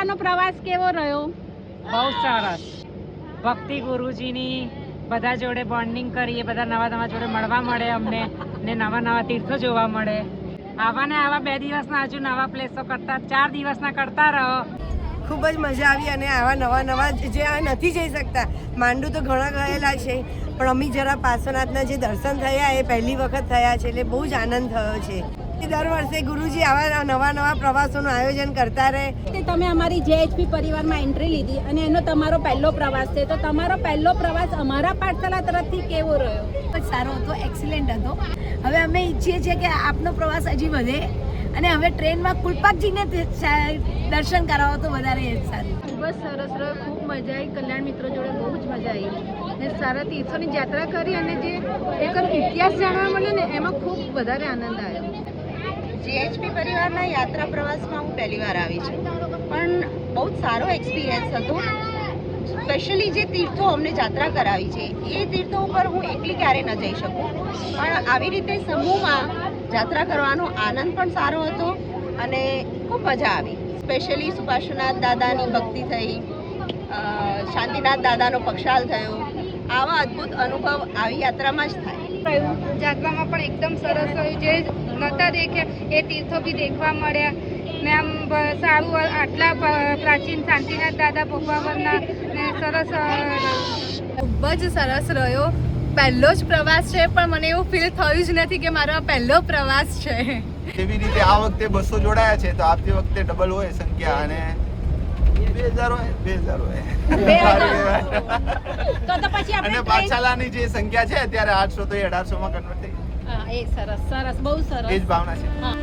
દ્વારકાનો પ્રવાસ કેવો રહ્યો? બહુ સરસ. ભક્તિ ગુરુજીની બધા જોડે બોન્ડિંગ કરીએ, બધા નવા નવા જોડે મળવા મળે અમને, ને નવા નવા તીર્થો જોવા મળે. આવા ને આવા 2 દિવસના હજુ નવા પ્લેસો કરતા 4 દિવસના કરતા રહો. ખૂબ જ મજા આવી અને આવા નવા જે આ નથી જઈ શકતા, માંડુ તો ઘણા ગયેલા છે, પણ અમે જરા પાર્શ્વનાથના જે દર્શન થયા એ પહેલી વખત થયા છે, એટલે બહુ જ આનંદ થયો છે. દર વર્ષે ગુરુજી આવા નવા પ્રવાસોનું આયોજન કરતા રહે. તમે અમારી જેએચપી પરિવારમાં એન્ટ્રી લીધી અને એનો તમારો પહેલો પ્રવાસ છે, તો તમારો પહેલો પ્રવાસ અમારા પાઠશાલા તરફથી કેવો રહ્યો? ખૂબ જ સારો હતો, એક્સિલન્ટ હતો. હવે અમે ઈચ્છીએ છીએ કે આપનો પ્રવાસ હજી વધે અને હવે ટ્રેનમાં કુલપાકજીને દર્શન કરાવો તો વધારે સારું. ખૂબ જ સરસ રહ્યો, ખૂબ મજા આવી. કલ્યાણ મિત્રો જોડે બહુ જ મજા આવી ને સારા તીર્થોની યાત્રા કરી અને જે એક ઇતિહાસ જાણવા મળ્યો ને એમાં ખૂબ વધારે આનંદ આવ્યો. જીએચપી પરિવારના યાત્રા પ્રવાસમાં હું પહેલી વાર આવી છું, પણ બહુ જ સારો એક્સપિરિયન્સ હતો. સ્પેશિયલી જે તીર્થો અમને યાત્રા કરાવી છે એ તીર્થો ઉપર હું એકલી ક્યારેય ન જઈ શકું, પણ આવી રીતે સમૂહમાં યાત્રા કરવાનો આનંદ પણ સારો હતો અને ખૂબ મજા આવી. સ્પેશિયલી સુભાષનાથ દાદાની ભક્તિ થઈ, શાંતિનાથ દાદાનો પક્ષાલ થયો. આવા અદ્ભુત અનુભવ આવી યાત્રામાં જ થાય. યાત્રામાં પણ એકદમ સરસ રહ્યું. જે નહોતા દેખ્યા એ તીર્થો બી દેખવા મળ્યા ને આમ સારું. આટલા પ્રાચીન શાંતિનાથ દાદા ભગવાનના ને સરસ. ખૂબ જ સરસ રહ્યો. પહેલો જ પ્રવાસ છે, પણ મને એવું ફીલ થયું જ નથી કે મારો આ પહેલો પ્રવાસ છે. એવી રીતે આ વખતે 200 જોડાયા છે, તો આવતી વખતે ડબલ હોય સંખ્યા અને 2000 હોય. તો પછી અને પાઠશાલાની જે સંખ્યા છે અત્યારે 800 તો 1800 માં કન્વર્ટ થઈ. એ સરસ બહુ સરસ. એ જ ભાવના છે. હા.